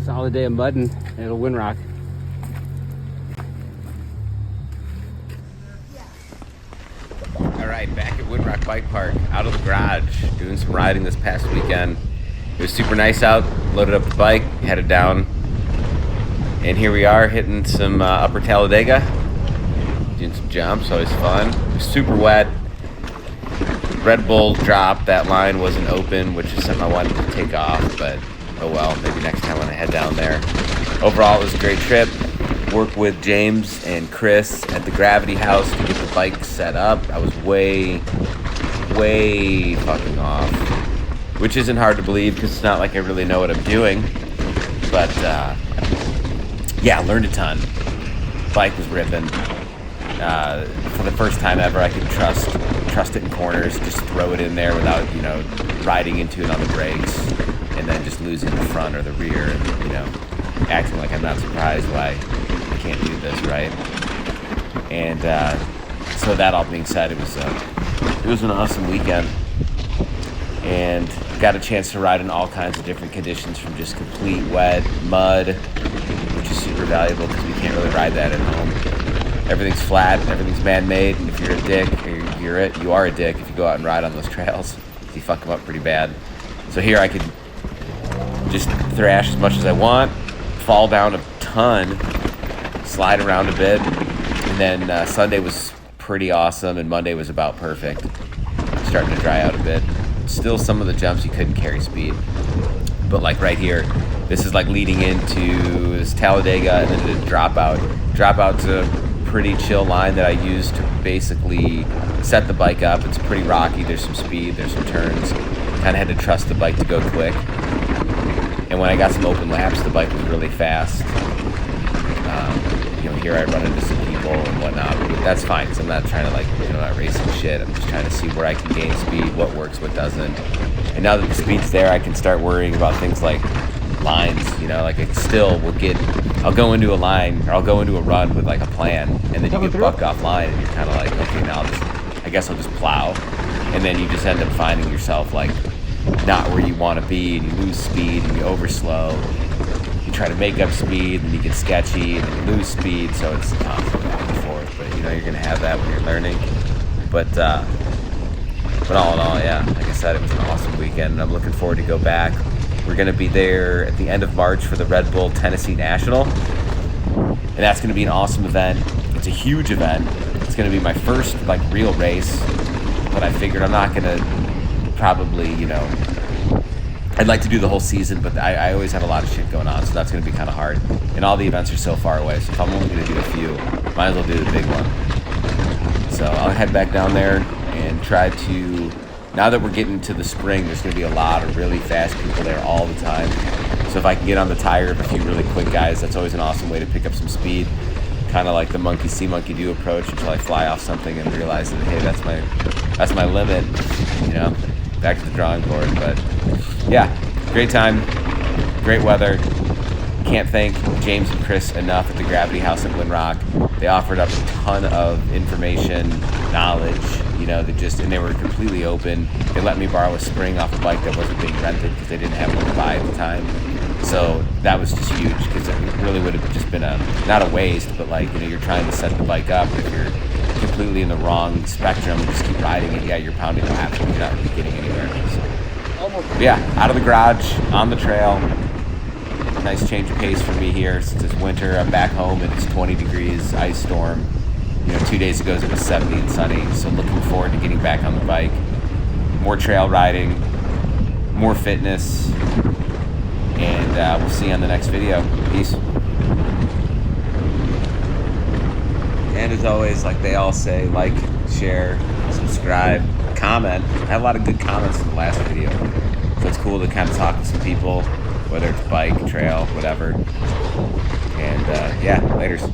Solid day of mudding at a Windrock. All right, back at Windrock Bike Park, out of the garage, doing some riding this past weekend. It was super nice out, loaded up the bike, headed down, and here we are hitting some upper Talladega, doing some jumps, always fun. It was super wet. Red Bull dropped, that line wasn't open, which is something I wanted to take off, but oh well, maybe next time when I head down there. Overall, it was a great trip. Worked with James and Chris at the Gravity House to get the bike set up. I was way fucking off, which isn't hard to believe because it's not like I really know what I'm doing. But yeah, learned a ton. Bike was ripping. For the first time ever, I could trust it in corners, just throw it in there without, riding into it on the brakes, and then just losing the front or the rear, and, acting like I'm not surprised why I can't do this, right? And so that all being said, it was an awesome weekend, and got a chance to ride in all kinds of different conditions, from just complete wet mud, which is super valuable because we can't really ride that at home. Everything's flat, everything's man-made, and if you're a dick, you are a dick if you go out and ride on those trails. You fuck them up pretty bad. So here I could just thrash as much as I want, fall down a ton, slide around a bit, and then Sunday was pretty awesome, and Monday was about perfect. Starting to dry out a bit. Still some of the jumps you couldn't carry speed, but like right here, this is like leading into this Talladega, and then the dropout's a pretty chill line that I use to basically set the bike up. It's pretty rocky, there's some speed, there's some turns, kind of had to trust the bike to go quick. And when I got some open laps, the bike was really fast. Here I run into some people and whatnot, but that's fine, because I'm not trying to not racing shit. I'm just trying to see where I can gain speed, what works, what doesn't. And now that the speed's there, I can start worrying about things like lines, I'll go into a line, or I'll go into a run with like a plan, and then you get bucked offline, and you're kind of like, okay, now I guess I'll just plow. And then you just end up finding yourself like not where you want to be, and you lose speed, and you overslow. You try to make up speed, and you get sketchy, and then you lose speed, so it's constant back and forth. But you're going to have that when you're learning. But all in all, yeah, like I said, it was an awesome weekend, and I'm looking forward to go back. We're going to be there at the end of March for the Red Bull Tennessee National, and that's going to be an awesome event. It's a huge event. It's going to be my first real race, but I figured I'm not going to probably, I'd like to do the whole season, but I always have a lot of shit going on, so that's going to be kind of hard. And all the events are so far away, so if I'm only going to do a few, might as well do the big one. So I'll head back down there and try to, now that we're getting to the spring, there's going to be a lot of really fast people there all the time. So if I can get on the tire of a few really quick guys, that's always an awesome way to pick up some speed. Kind of like the monkey see, monkey do approach until I fly off something and realize that, hey, that's my limit, back to the drawing board. But yeah, great time, great weather. Can't thank James and Chris enough at the Gravity House at Windrock. They offered up a ton of information, knowledge, and they were completely open. They let me borrow a spring off a bike that wasn't being rented because they didn't have one to buy at the time. So that was just huge, because it really would have just been not a waste, but you're trying to set the bike up. If you're completely in the wrong spectrum and just keep riding it, yeah, you're pounding laps, but you're not really getting anywhere. So, yeah, out of the garage, on the trail. Nice change of pace for me here since it's winter. I'm back home and it's 20 degrees, ice storm. 2 days ago it was 70 and sunny, so looking forward to getting back on the bike. More trail riding, more fitness, and we'll see you on the next video. Peace. And as always, like they all say, like, share, subscribe, comment. I had a lot of good comments in the last video, so it's cool to kind of talk to some people, whether it's bike, trail, whatever. And yeah, laters.